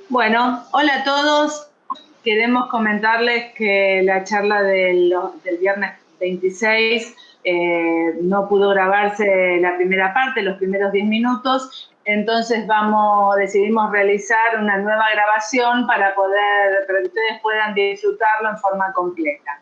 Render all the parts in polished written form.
Bueno, hola a todos. Queremos comentarles que la charla del viernes 26 no pudo grabarse la primera parte, los primeros 10 minutos, entonces decidimos realizar una nueva grabación para que ustedes puedan disfrutarlo en forma completa.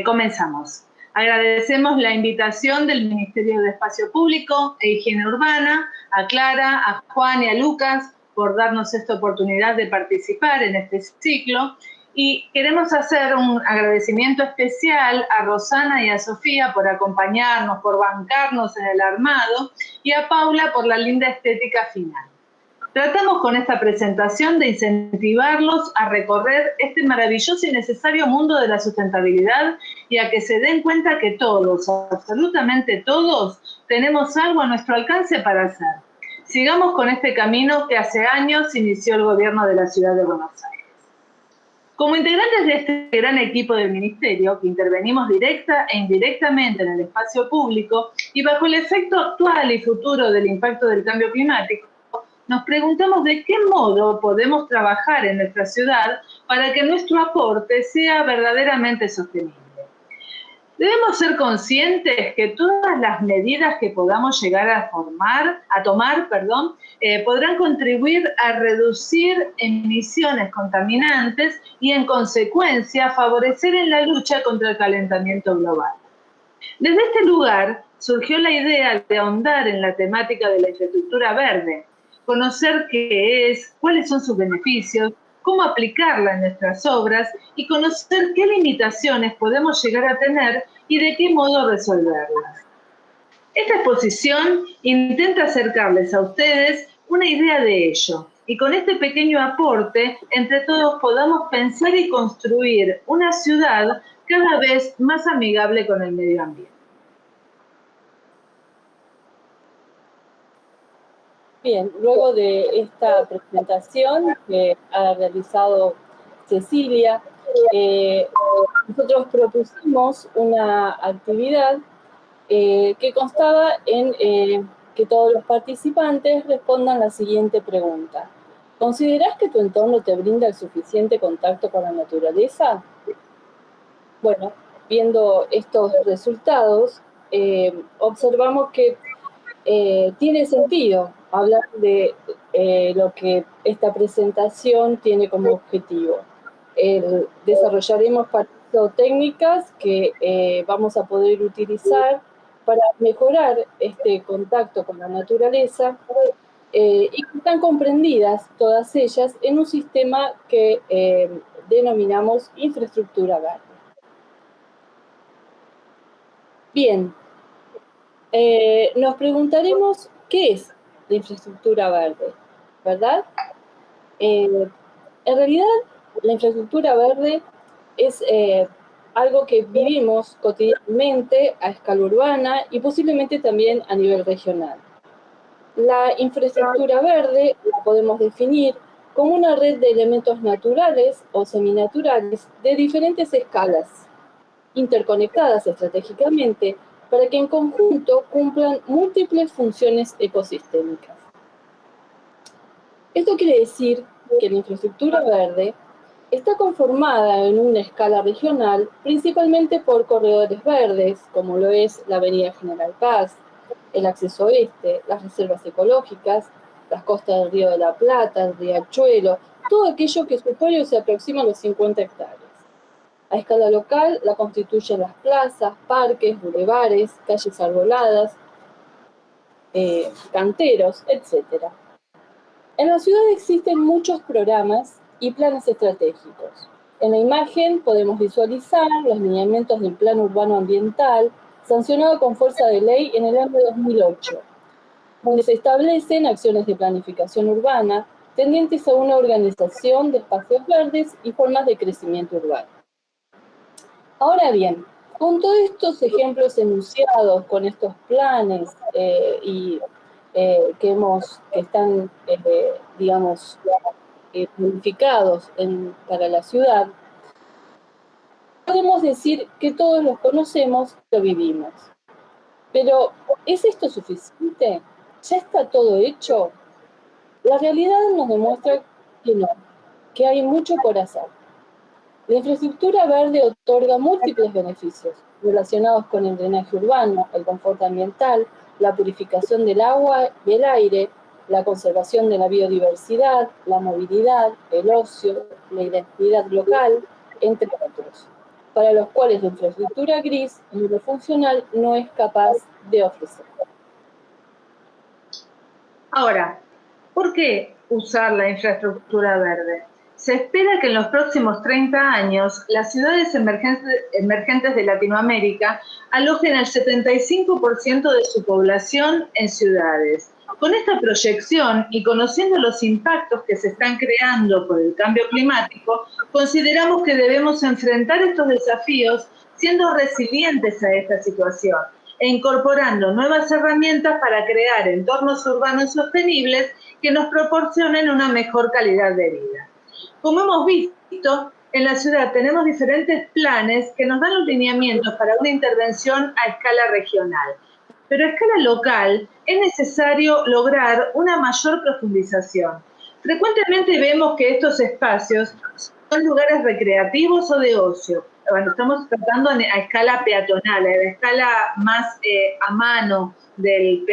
Comenzamos. Agradecemos la invitación del Ministerio de Espacio Público e Higiene Urbana, a Clara, a Juan y a Lucas por darnos esta oportunidad de participar en este ciclo. Y queremos hacer un agradecimiento especial a Rosana y a Sofía por acompañarnos, por bancarnos en el armado, y a Paula por la linda estética final. Tratamos con esta presentación de incentivarlos a recorrer este maravilloso y necesario mundo de la sustentabilidad y a que se den cuenta que todos, absolutamente todos, tenemos algo a nuestro alcance para hacer. Sigamos con este camino que hace años inició el gobierno de la Ciudad de Buenos Aires. Como integrantes de este gran equipo del Ministerio, que intervenimos directa e indirectamente en el espacio público y bajo el efecto actual y futuro del impacto del cambio climático, nos preguntamos de qué modo podemos trabajar en nuestra ciudad para que nuestro aporte sea verdaderamente sostenible. Debemos ser conscientes que todas las medidas que podamos llegar a tomar, podrán contribuir a reducir emisiones contaminantes y, en consecuencia, favorecer en la lucha contra el calentamiento global. Desde este lugar surgió la idea de ahondar en la temática de la infraestructura verde, conocer qué es, cuáles son sus beneficios, cómo aplicarla en nuestras obras y conocer qué limitaciones podemos llegar a tener y de qué modo resolverlas. Esta exposición intenta acercarles a ustedes una idea de ello y con este pequeño aporte, entre todos podamos pensar y construir una ciudad cada vez más amigable con el medio ambiente. Bien, luego de esta presentación que ha realizado Cecilia, nosotros propusimos una actividad que constaba en que todos los participantes respondan la siguiente pregunta. ¿Considerás que tu entorno te brinda el suficiente contacto con la naturaleza? Bueno, viendo estos resultados, observamos que tiene sentido hablar de lo que esta presentación tiene como objetivo. Desarrollaremos para eso técnicas que vamos a poder utilizar para mejorar este contacto con la naturaleza y que están comprendidas todas ellas en un sistema que denominamos infraestructura verde. Bien, nos preguntaremos qué es la infraestructura verde, ¿verdad? En realidad, la infraestructura verde es algo que vivimos cotidianamente a escala urbana y posiblemente también a nivel regional. La infraestructura verde la podemos definir como una red de elementos naturales o seminaturales de diferentes escalas, interconectadas estratégicamente para que en conjunto cumplan múltiples funciones ecosistémicas. Esto quiere decir que la infraestructura verde está conformada en una escala regional principalmente por corredores verdes, como lo es la Avenida General Paz, el acceso oeste, las reservas ecológicas, las costas del Río de la Plata, el riachuelo, todo aquello que su pollo se aproxima a los 50 hectáreas. A escala local la constituyen las plazas, parques, bulevares, calles arboladas, canteros, etc. En la ciudad existen muchos programas y planes estratégicos. En la imagen podemos visualizar los lineamientos del Plan Urbano Ambiental, sancionado con fuerza de ley en el año 2008, donde se establecen acciones de planificación urbana tendientes a una organización de espacios verdes y formas de crecimiento urbano. Ahora bien, con todos estos ejemplos enunciados, con estos planes que están, digamos, planificados para la ciudad, podemos decir que todos los conocemos, lo vivimos. Pero, ¿es esto suficiente? ¿Ya está todo hecho? La realidad nos demuestra que no, que hay mucho por hacer. La infraestructura verde otorga múltiples beneficios relacionados con el drenaje urbano, el confort ambiental, la purificación del agua y el aire, la conservación de la biodiversidad, la movilidad, el ocio, la identidad local, entre otros, para los cuales la infraestructura gris, en lo funcional, no es capaz de ofrecer. Ahora, ¿por qué usar la infraestructura verde? Se espera que en los próximos 30 años las ciudades emergentes de Latinoamérica alojen el 75% de su población en ciudades. Con esta proyección y conociendo los impactos que se están creando por el cambio climático, consideramos que debemos enfrentar estos desafíos siendo resilientes a esta situación e incorporando nuevas herramientas para crear entornos urbanos sostenibles que nos proporcionen una mejor calidad de vida. Como hemos visto, en la ciudad tenemos diferentes planes que nos dan los lineamientos para una intervención a escala regional. Pero a escala local es necesario lograr una mayor profundización. Frecuentemente vemos que estos espacios son lugares recreativos o de ocio. Bueno, estamos tratando a escala peatonal, a escala más a mano del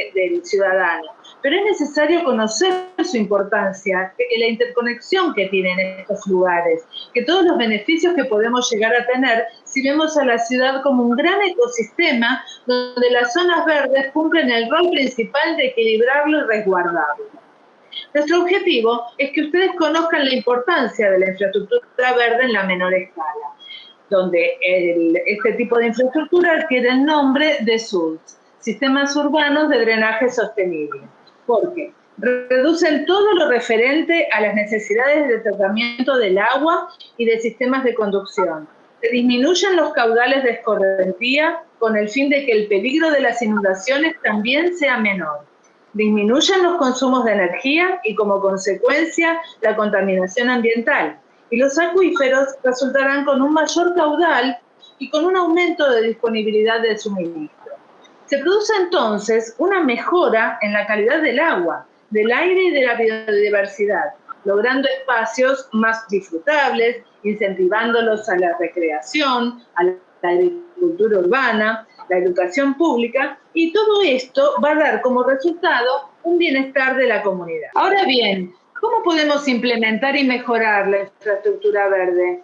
ciudadano. Pero es necesario conocer su importancia, la interconexión que tienen estos lugares, que todos los beneficios que podemos llegar a tener si vemos a la ciudad como un gran ecosistema donde las zonas verdes cumplen el rol principal de equilibrarlo y resguardarlo. Nuestro objetivo es que ustedes conozcan la importancia de la infraestructura verde en la menor escala, donde este tipo de infraestructura adquiere el nombre de SUDS, Sistemas Urbanos de Drenaje Sostenible. ¿Por qué? Reducen todo lo referente a las necesidades de tratamiento del agua y de sistemas de conducción. Se disminuyen los caudales de escorrentía con el fin de que el peligro de las inundaciones también sea menor. Disminuyen los consumos de energía y como consecuencia la contaminación ambiental. Y los acuíferos resultarán con un mayor caudal y con un aumento de disponibilidad del suministro. Se produce entonces una mejora en la calidad del agua, del aire y de la biodiversidad, logrando espacios más disfrutables, incentivándolos a la recreación, a la agricultura urbana, la educación pública, y todo esto va a dar como resultado un bienestar de la comunidad. Ahora bien, ¿cómo podemos implementar y mejorar la infraestructura verde?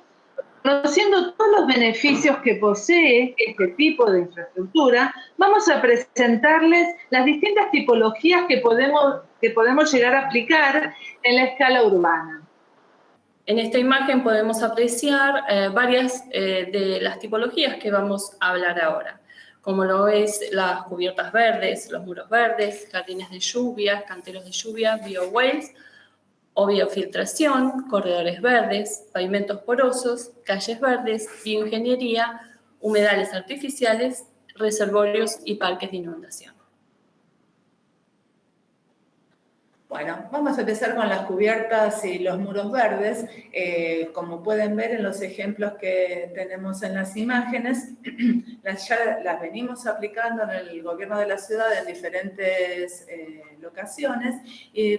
Conociendo todos los beneficios que posee este tipo de infraestructura, vamos a presentarles las distintas tipologías que podemos llegar a aplicar en la escala urbana. En esta imagen podemos apreciar varias de las tipologías que vamos a hablar ahora, como lo es las cubiertas verdes, los muros verdes, jardines de lluvia, canteros de lluvia, biowells o biofiltración, corredores verdes, pavimentos porosos, calles verdes, bioingeniería, humedales artificiales, reservorios y parques de inundación. Bueno, vamos a empezar con las cubiertas y los muros verdes. Como pueden ver en los ejemplos que tenemos en las imágenes, ya las venimos aplicando en el gobierno de la ciudad en diferentes locaciones,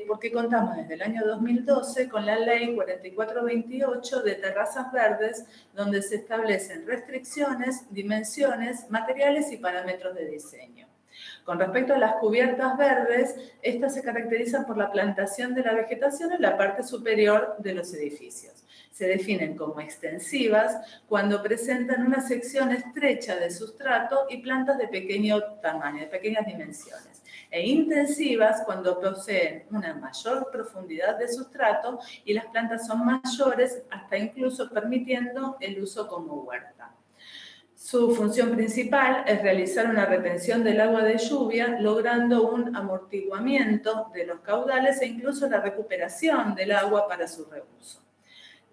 porque contamos desde el año 2012 con la ley 4428 de terrazas verdes, donde se establecen restricciones, dimensiones, materiales y parámetros de diseño. Con respecto a las cubiertas verdes, estas se caracterizan por la plantación de la vegetación en la parte superior de los edificios. Se definen como extensivas cuando presentan una sección estrecha de sustrato y plantas de pequeño tamaño, de pequeñas dimensiones. E intensivas cuando poseen una mayor profundidad de sustrato y las plantas son mayores, hasta incluso permitiendo el uso como huerta. Su función principal es realizar una retención del agua de lluvia, logrando un amortiguamiento de los caudales e incluso la recuperación del agua para su reuso.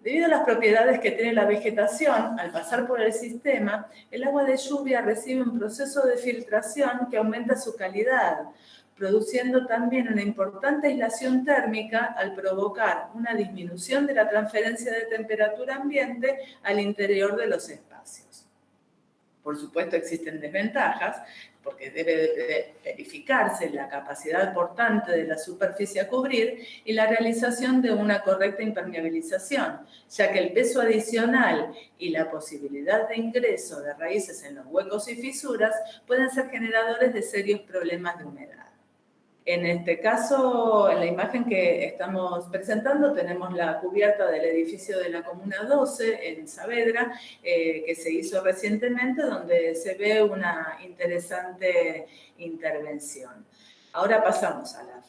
Debido a las propiedades que tiene la vegetación, al pasar por el sistema, el agua de lluvia recibe un proceso de filtración que aumenta su calidad, produciendo también una importante aislación térmica al provocar una disminución de la transferencia de temperatura ambiente al interior de los espacios. Por supuesto existen desventajas, porque debe de verificarse la capacidad portante de la superficie a cubrir y la realización de una correcta impermeabilización, ya que el peso adicional y la posibilidad de ingreso de raíces en los huecos y fisuras pueden ser generadores de serios problemas de humedad. En este caso, en la imagen que estamos presentando, tenemos la cubierta del edificio de la Comuna 12 en Saavedra, que se hizo recientemente, donde se ve una interesante intervención. Ahora pasamos a los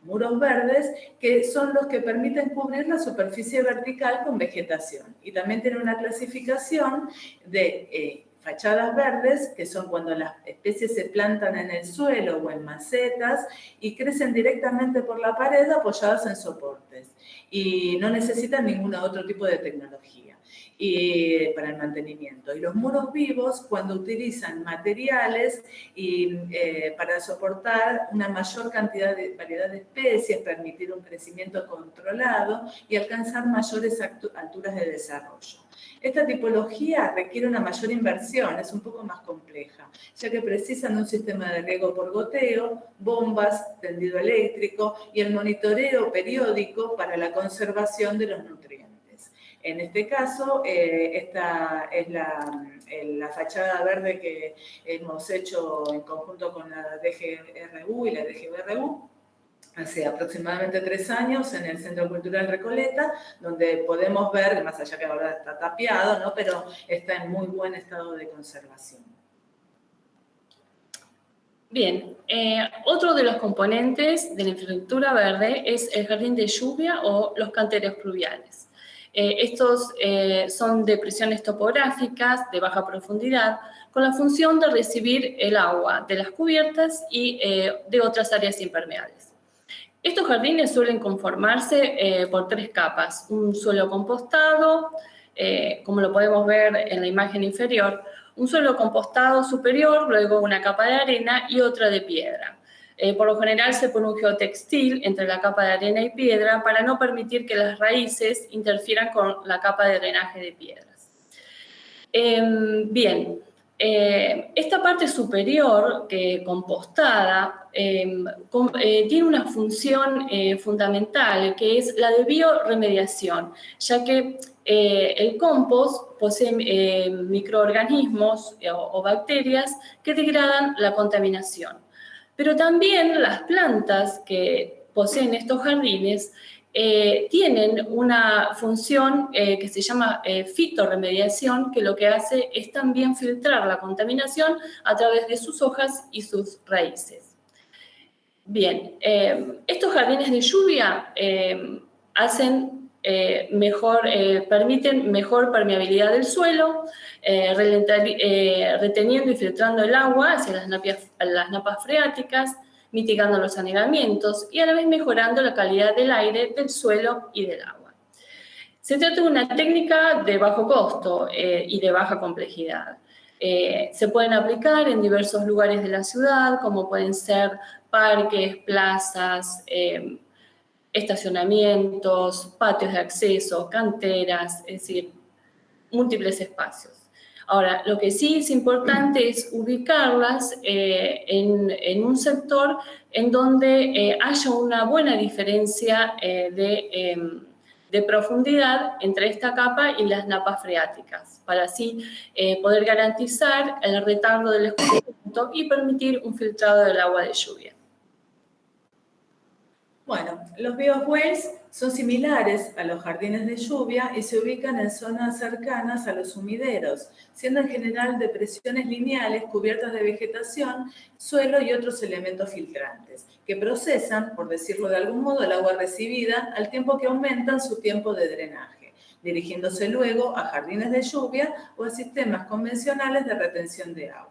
muros verdes, que son los que permiten cubrir la superficie vertical con vegetación. Y también tiene una clasificación de fachadas verdes, que son cuando las especies se plantan en el suelo o en macetas y crecen directamente por la pared apoyadas en soportes y no necesitan ningún otro tipo de tecnología para el mantenimiento. Y los muros vivos, cuando utilizan materiales para soportar una mayor cantidad de variedad de especies, permitir un crecimiento controlado y alcanzar mayores alturas de desarrollo. Esta tipología requiere una mayor inversión, es un poco más compleja, ya que precisan un sistema de riego por goteo, bombas, tendido eléctrico y el monitoreo periódico para la conservación de los nutrientes. En este caso, esta es la fachada verde que hemos hecho en conjunto con la DGRU y la DGBRU, hace aproximadamente 3 años en el Centro Cultural Recoleta, donde podemos ver, más allá que ahora está tapiado, ¿no?, pero está en muy buen estado de conservación. Bien, otro de los componentes de la infraestructura verde es el jardín de lluvia o los canteros pluviales. Estos son depresiones topográficas de baja profundidad con la función de recibir el agua de las cubiertas y de otras áreas impermeables. Estos jardines suelen conformarse por 3 capas, un suelo compostado, como lo podemos ver en la imagen inferior, un suelo compostado superior, luego una capa de arena y otra de piedra. Por lo general se pone un geotextil entre la capa de arena y piedra para no permitir que las raíces interfieran con la capa de drenaje de piedras. Bien. Esta parte superior, compostada, tiene una función fundamental, que es la de bioremediación, ya que el compost posee microorganismos o bacterias que degradan la contaminación. Pero también las plantas que poseen estos jardines tienen una función que se llama fitorremediación, que lo que hace es también filtrar la contaminación a través de sus hojas y sus raíces. Bien, estos jardines de lluvia permiten mejor permeabilidad del suelo, reteniendo y filtrando el agua hacia las napas freáticas, mitigando los anegamientos y a la vez mejorando la calidad del aire, del suelo y del agua. Se trata de una técnica de bajo costo y de baja complejidad. Se pueden aplicar en diversos lugares de la ciudad, como pueden ser parques, plazas, estacionamientos, patios de acceso, canteras, es decir, múltiples espacios. Ahora, lo que sí es importante es ubicarlas en un sector en donde haya una buena diferencia de profundidad entre esta capa y las napas freáticas, para así poder garantizar el retardo del escurrimiento y permitir un filtrado del agua de lluvia. Bueno, los bioswales son similares a los jardines de lluvia y se ubican en zonas cercanas a los sumideros, siendo en general depresiones lineales cubiertas de vegetación, suelo y otros elementos filtrantes, que procesan, por decirlo de algún modo, el agua recibida al tiempo que aumentan su tiempo de drenaje, dirigiéndose luego a jardines de lluvia o a sistemas convencionales de retención de agua.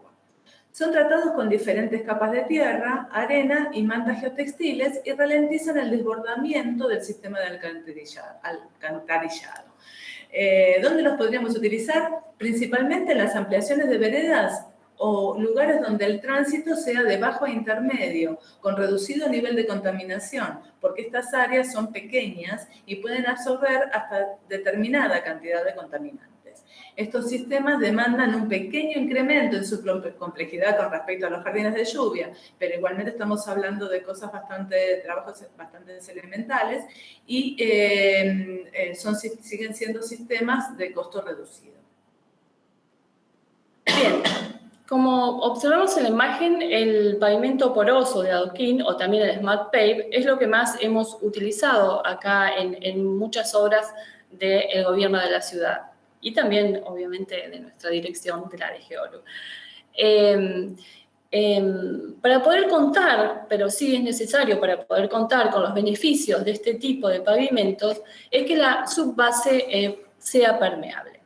Son tratados con diferentes capas de tierra, arena y mantas geotextiles y ralentizan el desbordamiento del sistema de alcantarillado. ¿Dónde los podríamos utilizar? Principalmente en las ampliaciones de veredas o lugares donde el tránsito sea de bajo a intermedio, con reducido nivel de contaminación, porque estas áreas son pequeñas y pueden absorber hasta determinada cantidad de contaminantes. verdes. Estos sistemas demandan un pequeño incremento en su complejidad con respecto a los jardines de lluvia, pero igualmente estamos hablando de cosas trabajos bastante elementales y siguen siendo sistemas de costo reducido. Bien, como observamos en la imagen, el pavimento poroso de adoquín o también el Smart Pave es lo que más hemos utilizado acá en muchas obras del gobierno de la ciudad y también, obviamente, de nuestra dirección de la DGOLU. Para poder contar, pero sí es necesario para poder contar con los beneficios de este tipo de pavimentos, es que la subbase sea permeable.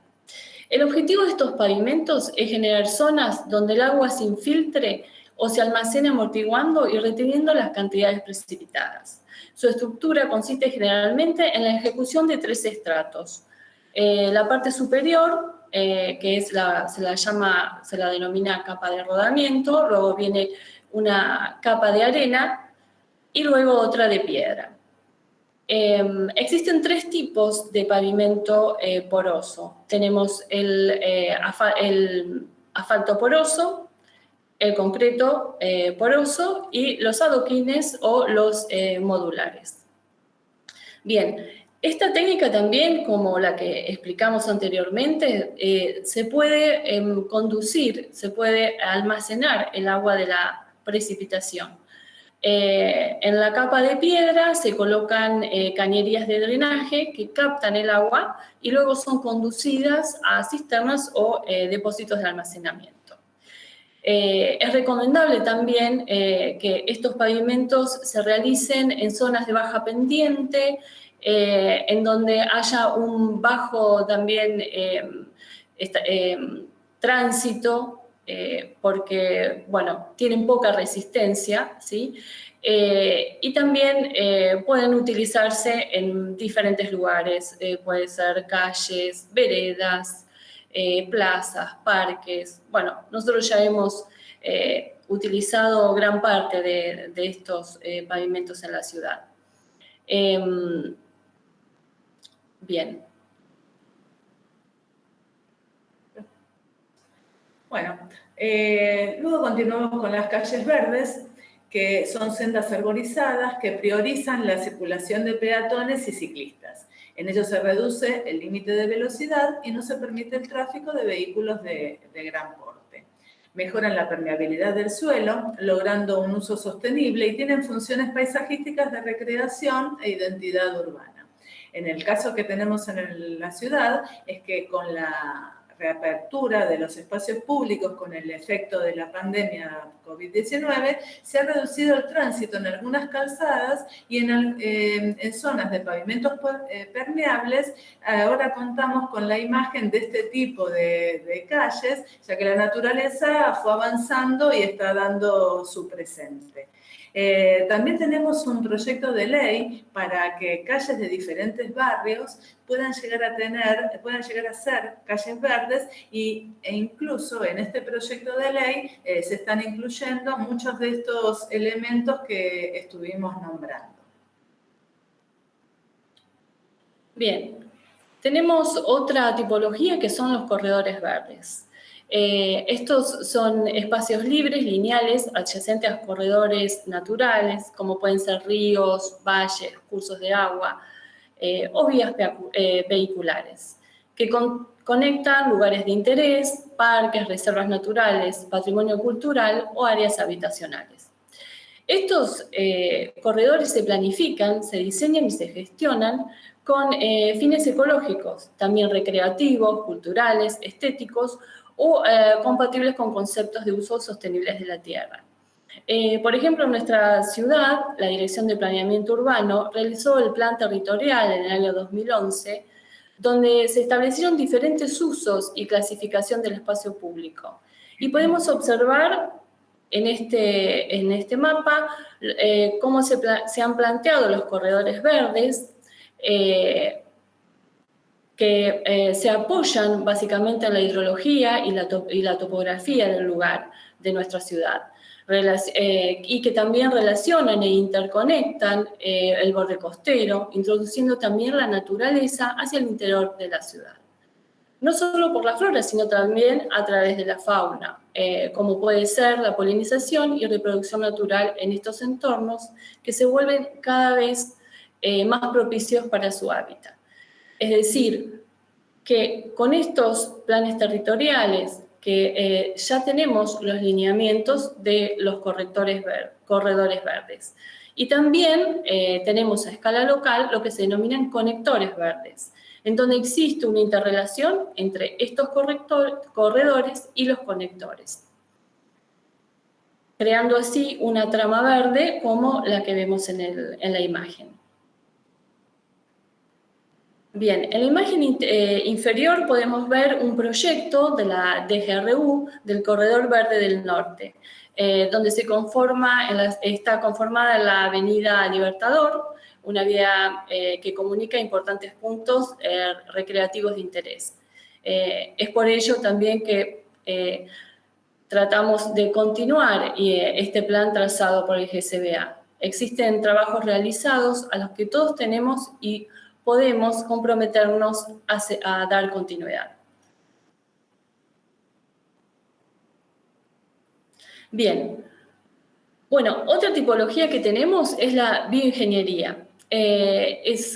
El objetivo de estos pavimentos es generar zonas donde el agua se infiltre o se almacene amortiguando y reteniendo las cantidades precipitadas. Su estructura consiste generalmente en la ejecución de 3 estratos. La parte superior, que es se la denomina capa de rodamiento, luego viene una capa de arena y luego otra de piedra. Existen 3 tipos de pavimento poroso. Tenemos el asfalto poroso, el concreto poroso y los adoquines o los modulares. Bien, esta técnica también, como la que explicamos anteriormente, se puede conducir, se puede almacenar el agua de la precipitación. En la capa de piedra se colocan cañerías de drenaje que captan el agua y luego son conducidas a cisternas o depósitos de almacenamiento. Es recomendable también que estos pavimentos se realicen en zonas de baja pendiente, en donde haya un bajo también tránsito, porque, bueno, tienen poca resistencia, ¿sí? Y también pueden utilizarse en diferentes lugares, puede ser calles, veredas, plazas, parques. Bueno, nosotros ya hemos utilizado gran parte de estos pavimentos en la ciudad. Bien. Bueno, luego continuamos con las calles verdes, que son sendas arborizadas que priorizan la circulación de peatones y ciclistas. En ellos se reduce el límite de velocidad y no se permite el tráfico de vehículos de gran porte. Mejoran la permeabilidad del suelo, logrando un uso sostenible y tienen funciones paisajísticas de recreación e identidad urbana. En el caso que tenemos en la ciudad es que con la reapertura de los espacios públicos con el efecto de la pandemia COVID-19, se ha reducido el tránsito en algunas calzadas y en zonas de pavimentos permeables. Ahora contamos con la imagen de este tipo de calles, ya que la naturaleza fue avanzando y está dando su presente. También tenemos un proyecto de ley para que calles de diferentes barrios puedan llegar a ser calles verdes e incluso en este proyecto de ley se están incluyendo muchos de estos elementos que estuvimos nombrando. Bien, tenemos otra tipología que son los corredores verdes. Estos son espacios libres, lineales, adyacentes a corredores naturales, como pueden ser ríos, valles, cursos de agua o vías vehiculares, que conectan lugares de interés, parques, reservas naturales, patrimonio cultural o áreas habitacionales. Estos corredores se planifican, se diseñan y se gestionan con fines ecológicos, también recreativos, culturales, estéticos o compatibles con conceptos de uso sostenibles de la tierra. Por ejemplo, en nuestra ciudad, la Dirección de Planeamiento Urbano realizó el Plan Territorial en el año 2011, donde se establecieron diferentes usos y clasificación del espacio público. Y podemos observar en este mapa cómo se han planteado los corredores verdes, que se apoyan básicamente en la hidrología y la topografía del lugar de nuestra ciudad, y que también relacionan e interconectan el borde costero, introduciendo también la naturaleza hacia el interior de la ciudad. no solo por la flora, sino también a través de la fauna, como puede ser la polinización y reproducción natural en estos entornos que se vuelven cada vez más propicios para su hábitat. Es decir, que con estos planes territoriales que ya tenemos los lineamientos de los corredores verdes. Y también tenemos a escala local lo que se denominan conectores verdes, en donde existe una interrelación entre estos corredores y los conectores, creando así una trama verde como la que vemos en la imagen. Bien, en la imagen inferior podemos ver un proyecto de la DGRU del Corredor Verde del Norte, donde está conformada la Avenida Libertador, una vía que comunica importantes puntos recreativos de interés. Es por ello también que tratamos de continuar este plan trazado por el GCBA. Existen trabajos realizados a los que todos tenemos y podemos comprometernos a dar continuidad. Bien, bueno, otra tipología que tenemos es la bioingeniería.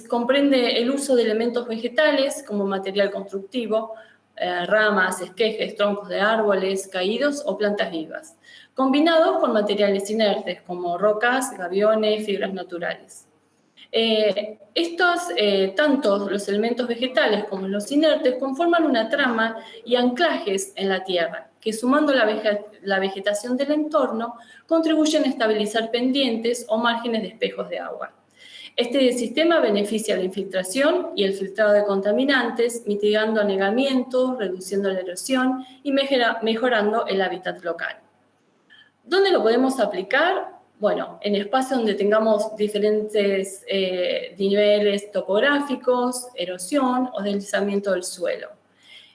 Comprende el uso de elementos vegetales como material constructivo, ramas, esquejes, troncos de árboles caídos o plantas vivas, combinados con materiales inertes como rocas, gaviones, fibras naturales. Tanto los elementos vegetales como los inertes conforman una trama y anclajes en la tierra, que sumando la vegetación del entorno, contribuyen a estabilizar pendientes o márgenes de espejos de agua. Este sistema beneficia la infiltración y el filtrado de contaminantes, mitigando anegamientos, reduciendo la erosión y mejorando el hábitat local. ¿Dónde lo podemos aplicar? Bueno, en espacios donde tengamos diferentes niveles topográficos, erosión o deslizamiento del suelo.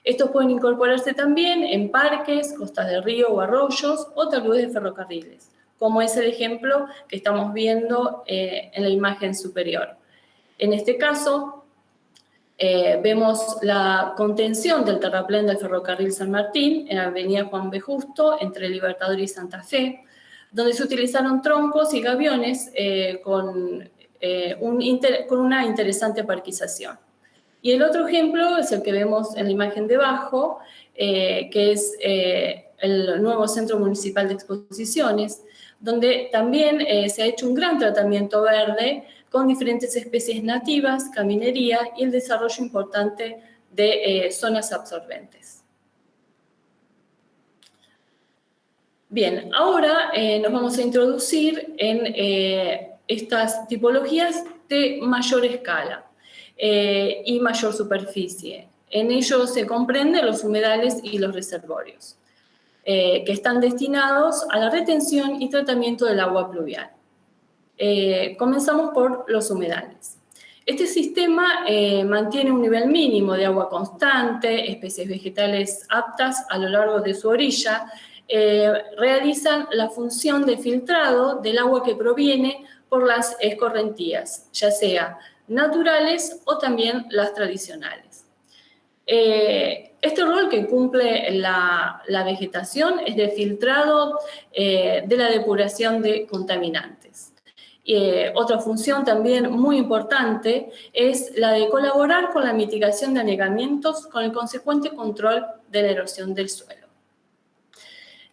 Estos pueden incorporarse también en parques, costas de río o arroyos o taludes de ferrocarriles, como es el ejemplo que estamos viendo en la imagen superior. En este caso, vemos la contención del terraplén del ferrocarril San Martín en la avenida Juan B. Justo, entre Libertador y Santa Fe, donde se utilizaron troncos y gaviones con una interesante parquización. Y el otro ejemplo es el que vemos en la imagen de abajo, que es el nuevo Centro Municipal de Exposiciones, donde también se ha hecho un gran tratamiento verde con diferentes especies nativas, caminería y el desarrollo importante de zonas absorbentes. Bien, ahora nos vamos a introducir en estas tipologías de mayor escala y mayor superficie. En ellos se comprenden los humedales y los reservorios, que están destinados a la retención y tratamiento del agua pluvial. Comenzamos por los humedales. Este sistema mantiene un nivel mínimo de agua constante, especies vegetales aptas a lo largo de su orilla, realizan la función de filtrado del agua que proviene por las escorrentías, ya sea naturales o también las tradicionales. Este rol que cumple la vegetación es de filtrado de la depuración de contaminantes. Otra función también muy importante es la de colaborar con la mitigación de anegamientos con el consecuente control de la erosión del suelo.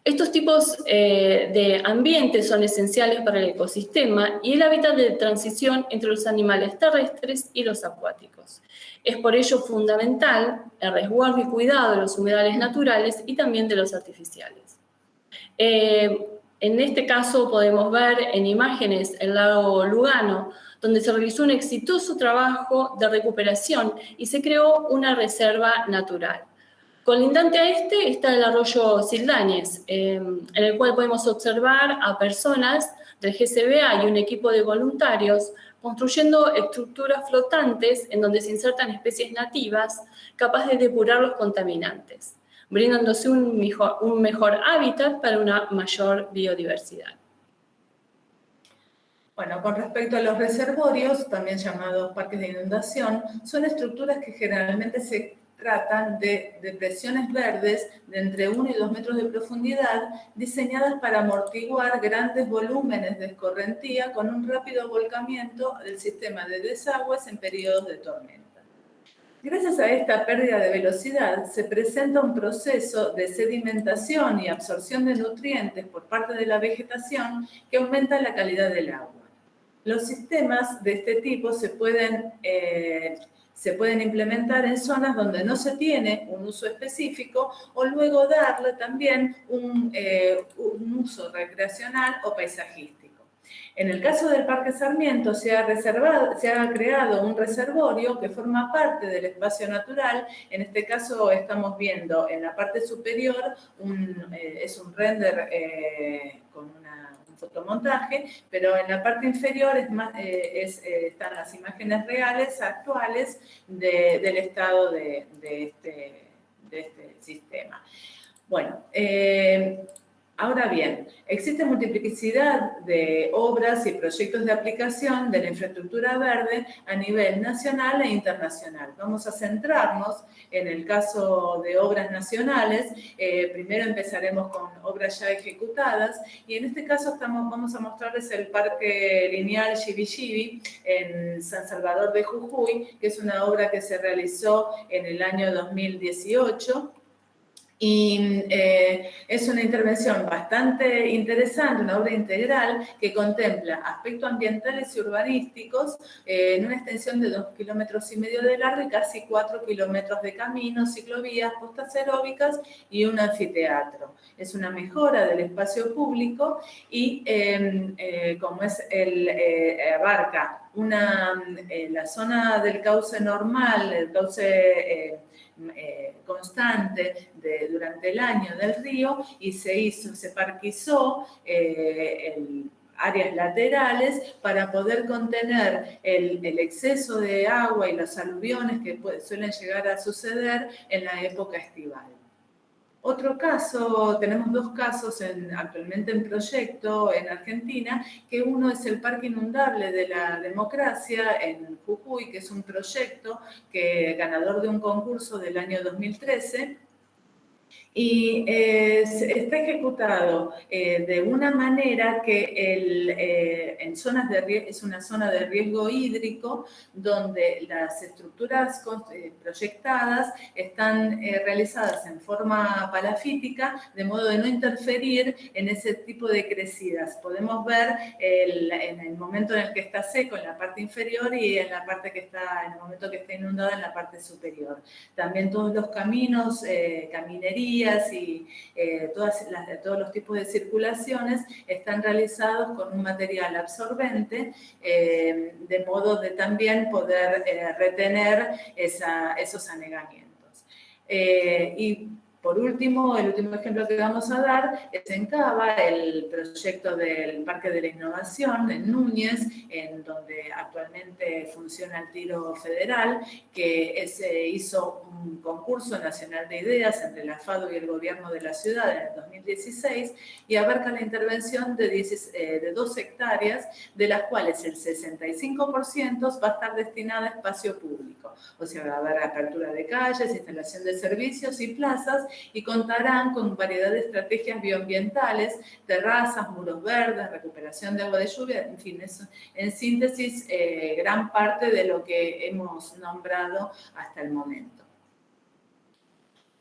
Estos tipos de ambientes son esenciales para el ecosistema y el hábitat de transición entre los animales terrestres y los acuáticos. Es por ello fundamental el resguardo y cuidado de los humedales naturales y también de los artificiales. En este caso podemos ver en imágenes el lago Lugano, donde se realizó un exitoso trabajo de recuperación y se creó una reserva natural. Colindante a este está el arroyo Sildañez, en el cual podemos observar a personas del GCBA y un equipo de voluntarios construyendo estructuras flotantes en donde se insertan especies nativas capaces de depurar los contaminantes, brindándose un mejor hábitat para una mayor biodiversidad. Bueno, con respecto a los reservorios, también llamados parques de inundación, son estructuras que generalmente se tratan de depresiones verdes de entre 1 y 2 metros de profundidad, diseñadas para amortiguar grandes volúmenes de escorrentía con un rápido volcamiento del sistema de desagües en periodos de tormenta. Gracias a esta pérdida de velocidad, se presenta un proceso de sedimentación y absorción de nutrientes por parte de la vegetación que aumenta la calidad del agua. Los sistemas de este tipo se pueden implementar en zonas donde no se tiene un uso específico o luego darle también un uso recreacional o paisajístico. En el caso del Parque Sarmiento se ha creado un reservorio que forma parte del espacio natural. En este caso estamos viendo en la parte superior es un render con un fotomontaje, pero en la parte inferior están las imágenes reales, actuales, del estado de este sistema. Bueno, ahora bien, existe multiplicidad de obras y proyectos de aplicación de la infraestructura verde a nivel nacional e internacional. Vamos a centrarnos en el caso de obras nacionales. Primero empezaremos con obras ya ejecutadas y en este caso vamos a mostrarles el Parque Lineal Chibi-Chibi en San Salvador de Jujuy, que es una obra que se realizó en el año 2018. Y es una intervención bastante interesante, una obra integral que contempla aspectos ambientales y urbanísticos en una extensión de 2,5 kilómetros de largo y casi 4 kilómetros de caminos, ciclovías, postas aeróbicas y un anfiteatro. Es una mejora del espacio público y como abarca la zona del cauce normal, el cauce constante durante el año del río y se parquizó áreas laterales para poder contener el exceso de agua y los aluviones que suelen llegar a suceder en la época estival. Otro caso, tenemos 2 casos actualmente en proyecto en Argentina, que uno es el Parque Inundable de la Democracia en Jujuy, que es un proyecto ganador de un concurso del año 2013, y está ejecutado de una manera que es una zona de riesgo hídrico donde las estructuras proyectadas están realizadas en forma palafítica, de modo de no interferir en ese tipo de crecidas. Podemos ver en el momento en el que está seco en la parte inferior y en el momento que está inundada en la parte superior. También todos los caminos, caminerías y todos los tipos de circulaciones están realizados con un material absorbente, de modo de también poder retener esos anegamientos. Y por último, el último ejemplo que vamos a dar es en Cava, el proyecto del Parque de la Innovación en Núñez, en donde actualmente funciona el Tiro Federal, que se hizo un concurso nacional de ideas entre la FADO y el gobierno de la ciudad en el 2016 y abarca la intervención de 2 hectáreas, de las cuales el 65% va a estar destinada a espacio público. O sea, va a haber apertura de calles, instalación de servicios y plazas, y contarán con variedad de estrategias bioambientales, terrazas, muros verdes, recuperación de agua de lluvia, en fin, eso, en síntesis, gran parte de lo que hemos nombrado hasta el momento.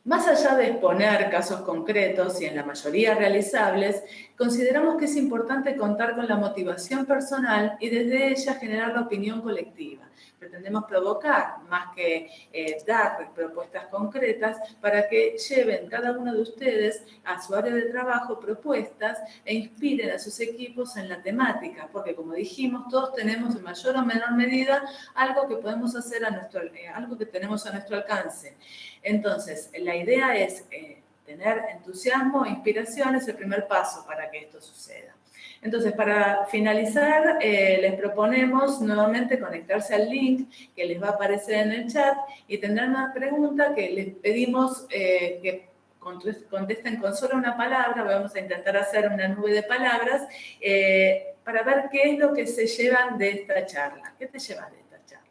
Más allá de exponer casos concretos y en la mayoría realizables, consideramos que es importante contar con la motivación personal y desde ella generar la opinión colectiva. Pretendemos provocar, más que dar propuestas concretas, para que lleven cada uno de ustedes a su área de trabajo propuestas e inspiren a sus equipos en la temática, porque como dijimos, todos tenemos en mayor o menor medida algo que podemos hacer algo que tenemos a nuestro alcance. Entonces, la idea es tener entusiasmo e inspiración, es el primer paso para que esto suceda. Entonces, para finalizar, les proponemos nuevamente conectarse al link que les va a aparecer en el chat y tendrán una pregunta que les pedimos que contesten con solo una palabra. Vamos a intentar hacer una nube de palabras para ver qué es lo que se llevan de esta charla. ¿Qué te llevas de esta charla?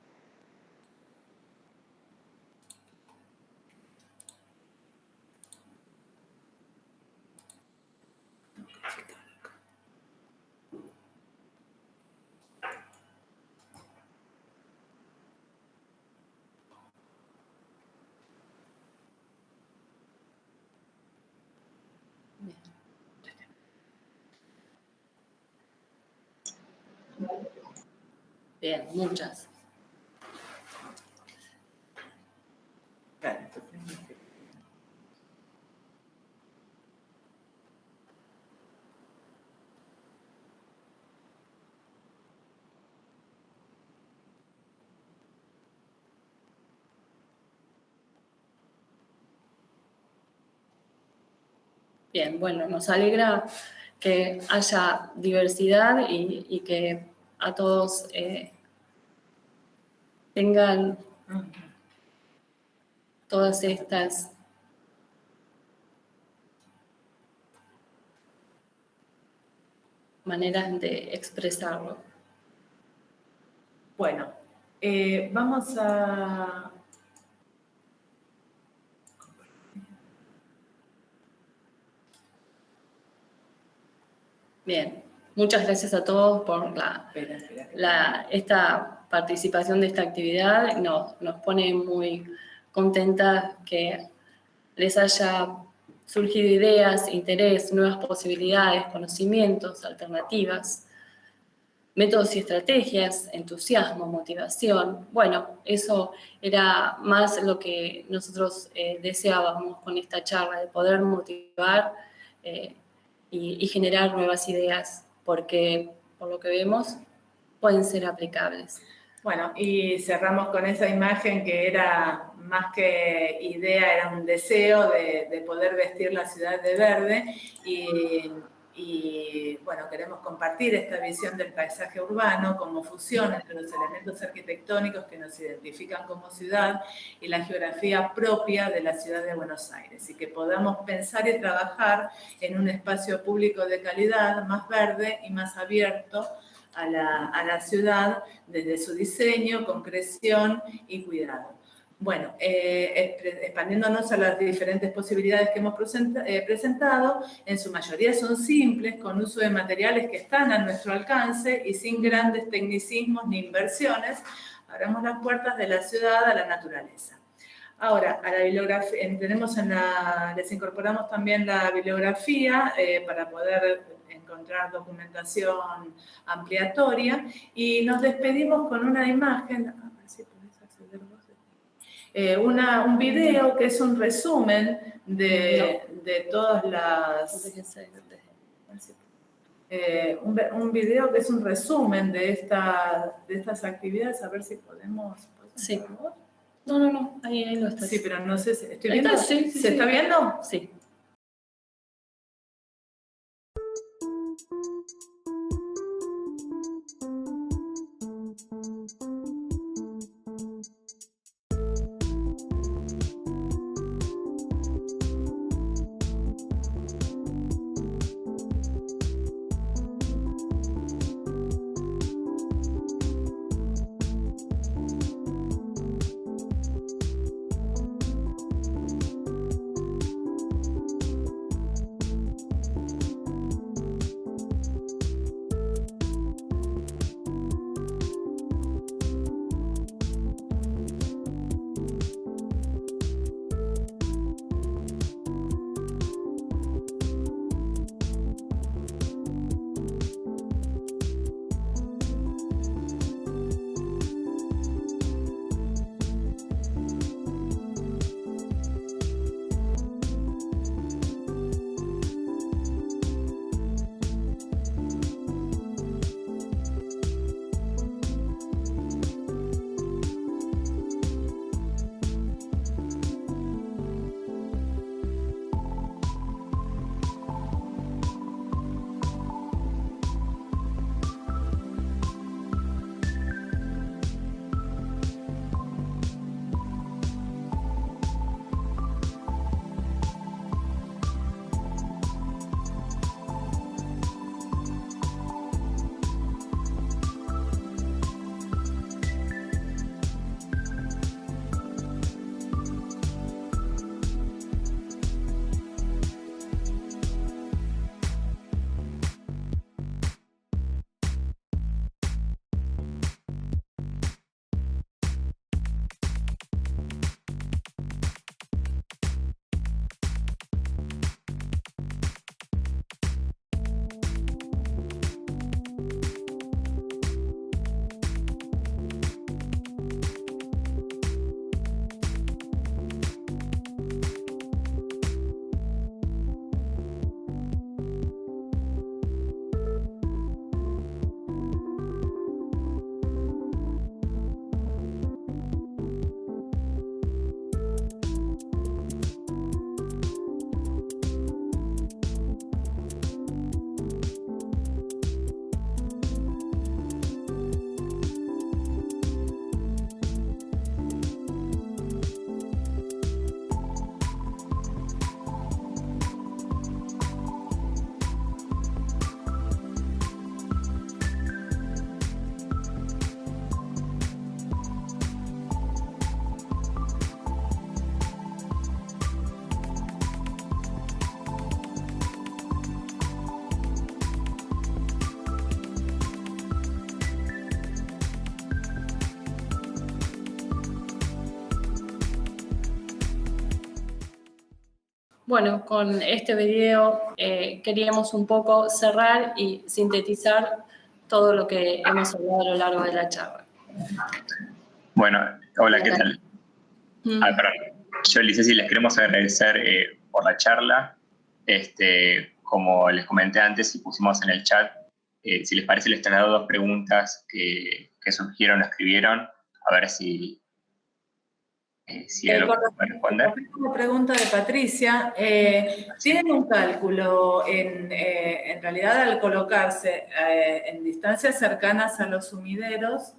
Bien, muchas. Bien, bueno, nos alegra que haya diversidad y que a todos tengan todas estas maneras de expresarlo. Bueno, vamos a... Bien, muchas gracias a todos por esta participación de esta actividad. Nos pone muy contentas que les haya surgido ideas, interés, nuevas posibilidades, conocimientos, alternativas, métodos y estrategias, entusiasmo, motivación. Bueno, eso era más lo que nosotros deseábamos con esta charla, de poder motivar y generar nuevas ideas, porque por lo que vemos pueden ser aplicables. Bueno, y cerramos con esa imagen que era más que idea, era un deseo de poder vestir la ciudad de verde y bueno, queremos compartir esta visión del paisaje urbano como fusión entre los elementos arquitectónicos que nos identifican como ciudad y la geografía propia de la ciudad de Buenos Aires, y que podamos pensar y trabajar en un espacio público de calidad, más verde y más abierto a la ciudad desde su diseño, concreción y cuidado. Bueno, expandiéndonos a las diferentes posibilidades que hemos presentado, en su mayoría son simples, con uso de materiales que están a nuestro alcance y sin grandes tecnicismos ni inversiones, abramos las puertas de la ciudad a la naturaleza. Ahora, a la bibliografía, les incorporamos también la bibliografía para poder encontrar documentación ampliatoria, y nos despedimos con una imagen, a ver si podés acceder vos. Un video que es un resumen de todas las... un video que es un resumen de estas actividades, a ver si podemos... Sí. No, ahí lo está. Sí, pero no sé si... ¿Estoy viendo? Sí, ¿Se está viendo? Sí. Bueno, con este video queríamos un poco cerrar y sintetizar todo lo que hemos hablado a lo largo de la charla. Bueno, hola, ¿qué tal? Perdón. Yo, Ceci, les queremos agradecer por la charla. Como les comenté antes y pusimos en el chat, si les parece, les traigo 2 preguntas que surgieron, escribieron, a ver si hay algo que pueden responder. La pregunta de Patricia, ¿tienen un cálculo en realidad al colocarse en distancias cercanas a los sumideros?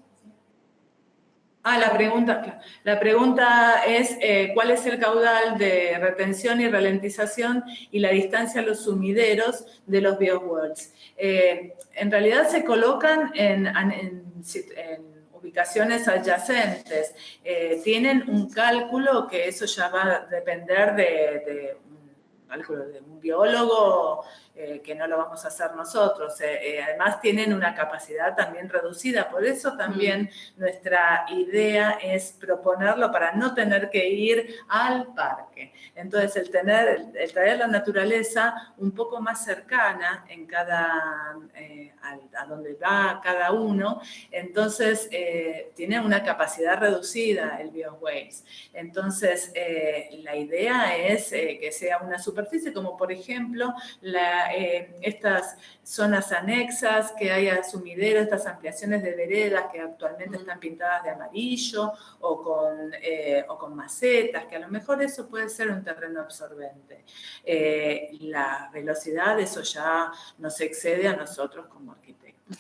La pregunta es ¿cuál es el caudal de retención y ralentización y la distancia a los sumideros de los BioWorlds? En realidad se colocan en ubicaciones adyacentes. Tienen un cálculo que eso ya va a depender de un biólogo, que no lo vamos a hacer nosotros. Además tienen una capacidad también reducida, por eso también nuestra idea es proponerlo para no tener que ir al parque. Entonces el traer la naturaleza un poco más cercana en a donde va cada uno, entonces tiene una capacidad reducida el BioWaves. Entonces la idea es que sea una superficie como por ejemplo estas zonas anexas que hay a sumidero, estas ampliaciones de veredas que actualmente están pintadas de amarillo o con macetas, que a lo mejor eso puede ser un terreno absorbente. La velocidad, eso ya nos excede a nosotros como arquitectos.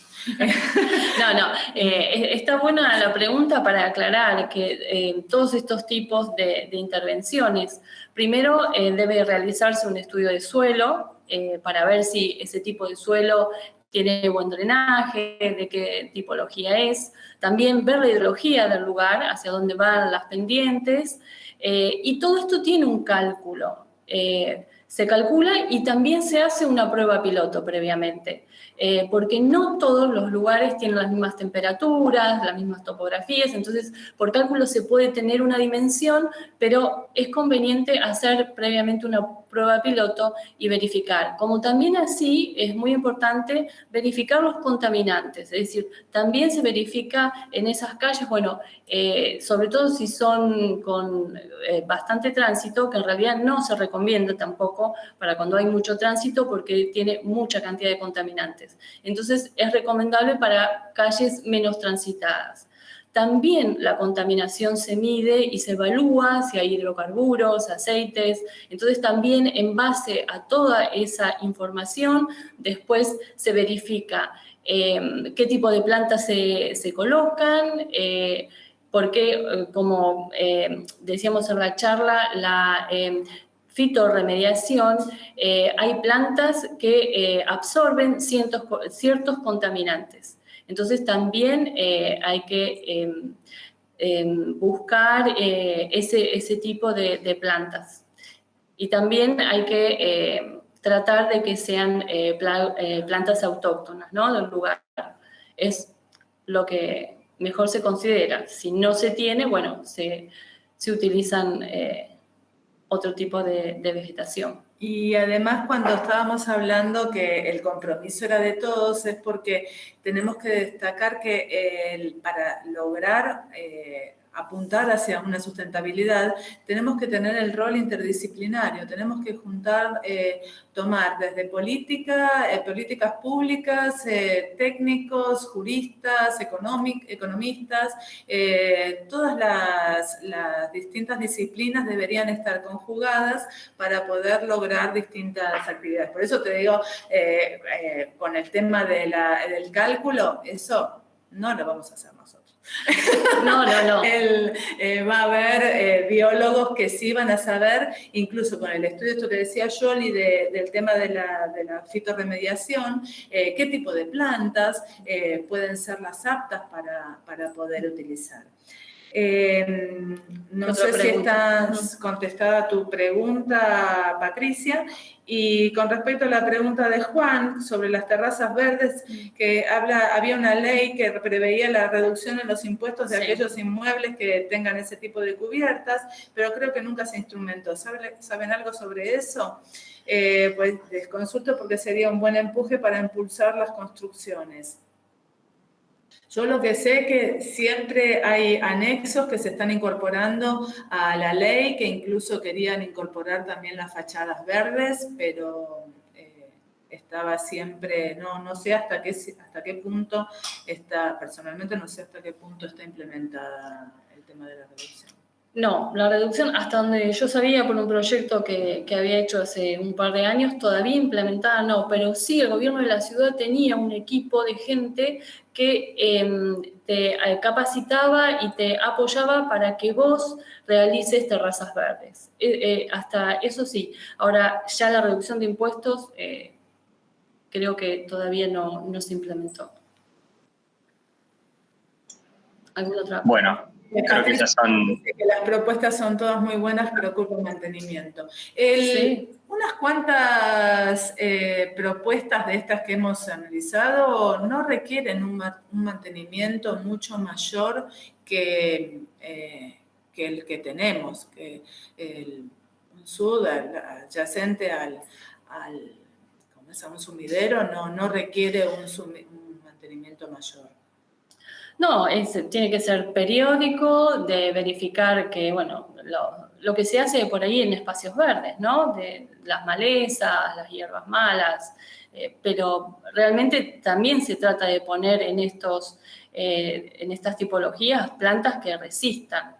Está buena la pregunta para aclarar que todos estos tipos de intervenciones, primero debe realizarse un estudio de suelo para ver si ese tipo de suelo tiene buen drenaje, de qué tipología es, también ver la hidrología del lugar, hacia dónde van las pendientes, y todo esto tiene un cálculo. Se calcula y también se hace una prueba piloto previamente, porque no todos los lugares tienen las mismas temperaturas, las mismas topografías, entonces por cálculo se puede tener una dimensión, pero es conveniente hacer previamente una prueba piloto y verificar. Como también así es muy importante verificar los contaminantes, es decir, también se verifica en esas calles, bueno, sobre todo si son con bastante tránsito, que en realidad no se recomienda tampoco para cuando hay mucho tránsito porque tiene mucha cantidad de contaminantes. Entonces es recomendable para calles menos transitadas. También la contaminación se mide y se evalúa si hay hidrocarburos, aceites. Entonces también en base a toda esa información después se verifica qué tipo de plantas se colocan, porque como decíamos en la charla, la fitorremediación, hay plantas que absorben ciertos contaminantes. Entonces también hay que buscar ese tipo de plantas. Y también hay que tratar de que sean plantas autóctonas, ¿no?, del lugar. Es lo que mejor se considera. Si no se tiene, bueno, se utilizan otro tipo de vegetación. Y además cuando estábamos hablando que el compromiso era de todos, es porque tenemos que destacar que para lograr apuntar hacia una sustentabilidad, tenemos que tener el rol interdisciplinario, tenemos que tomar desde políticas públicas, técnicos, juristas, economistas, todas las distintas disciplinas deberían estar conjugadas para poder lograr distintas actividades. Por eso te digo, con el tema del cálculo, eso no lo vamos a hacer nosotros. No. Va a haber biólogos que sí van a saber, incluso con el estudio, esto que decía Yoli, del tema de la fitorremediación, qué tipo de plantas pueden ser las aptas para poder utilizar. No sé si estás contestada tu pregunta, Patricia. Y con respecto a la pregunta de Juan sobre las terrazas verdes, que había una ley que preveía la reducción en los impuestos de aquellos inmuebles que tengan ese tipo de cubiertas, pero creo que nunca se instrumentó. ¿Saben algo sobre eso? Pues les consulto porque sería un buen empuje para impulsar las construcciones. Yo lo que sé es que siempre hay anexos que se están incorporando a la ley, que incluso querían incorporar también las fachadas verdes, pero estaba siempre, no sé hasta qué punto está, personalmente no sé hasta qué punto está implementada el tema de la reducción. No, la reducción, hasta donde yo sabía por un proyecto que había hecho hace un par de años, todavía implementada no, pero sí el gobierno de la ciudad tenía un equipo de gente que te capacitaba y te apoyaba para que vos realices terrazas verdes. Hasta eso sí. Ahora, ya la reducción de impuestos creo que todavía no se implementó. ¿Alguna otra? Bueno. Creo que esas son... Que las propuestas son todas muy buenas, pero ocupa un mantenimiento. Sí. Unas cuantas propuestas de estas que hemos analizado no requieren un mantenimiento mucho mayor que el que tenemos, que el sud adyacente al como es a un sumidero no requiere un mantenimiento mayor. No, tiene que ser periódico, de verificar que, bueno, lo que se hace por ahí en espacios verdes, ¿no? De las malezas, las hierbas malas, pero realmente también se trata de poner en estas tipologías plantas que resistan,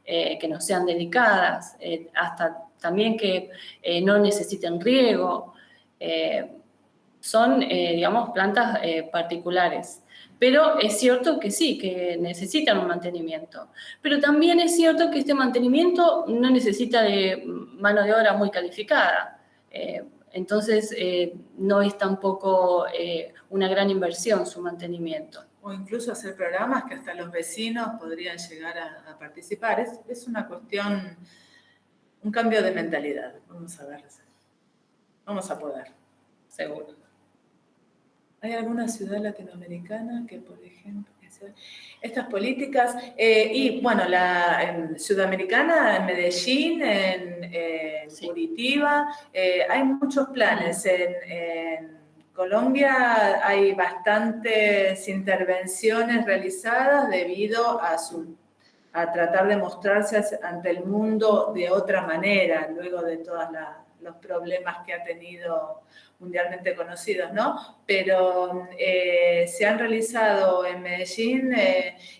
que no sean delicadas, hasta también que no necesiten riego. Son, digamos, plantas particulares. Pero es cierto que sí, que necesitan un mantenimiento. Pero también es cierto que este mantenimiento no necesita de mano de obra muy calificada. Entonces, no es tampoco una gran inversión su mantenimiento. O incluso hacer programas que hasta los vecinos podrían llegar a participar. Es una cuestión, un cambio de mentalidad. Vamos a ver. Vamos a poder. Seguro. ¿Hay alguna ciudad latinoamericana que, por ejemplo, estas políticas, y bueno, en sudamericana, en Medellín, en Curitiba, hay muchos planes. En Colombia hay bastantes intervenciones realizadas debido a tratar de mostrarse ante el mundo de otra manera, luego de todos los problemas que ha tenido mundialmente conocidos, ¿no? Pero se han realizado en Medellín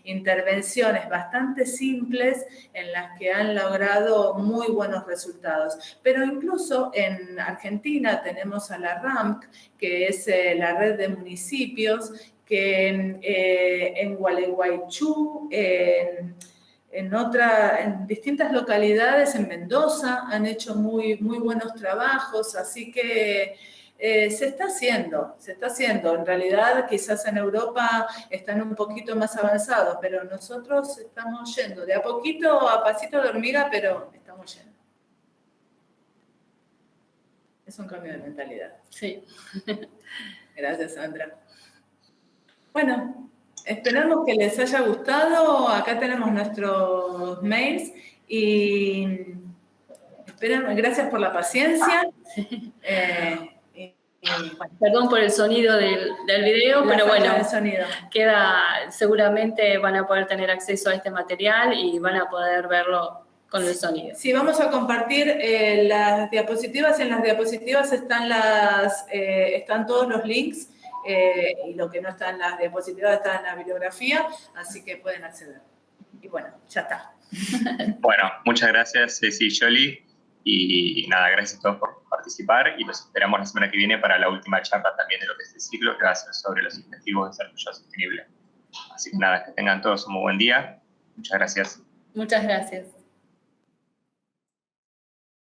intervenciones bastante simples en las que han logrado muy buenos resultados. Pero incluso en Argentina tenemos a la RAMC, que es la red de municipios, que en Gualeguaychú, en distintas localidades, en Mendoza, han hecho muy buenos trabajos, así que se está haciendo. En realidad, quizás en Europa están un poquito más avanzados, pero nosotros estamos yendo de a poquito, a pasito de hormiga, pero estamos yendo. Es un cambio de mentalidad. Sí. Gracias, Sandra. Bueno, esperamos que les haya gustado. Acá tenemos nuestros mails y gracias por la paciencia. Perdón por el sonido del video, pero bueno, seguramente van a poder tener acceso a este material y van a poder verlo con el sonido. Sí, vamos a compartir las diapositivas. En las diapositivas están todos los links y lo que no está en las diapositivas está en la bibliografía, así que pueden acceder. Y bueno, ya está. Bueno, muchas gracias, Ceci y Yoli. Y nada, gracias a todos por participar y los esperamos la semana que viene para la última charla también de lo que es el ciclo, que va a ser sobre los objetivos de desarrollo sostenible. Así que nada, que tengan todos un muy buen día. Muchas gracias. Muchas gracias.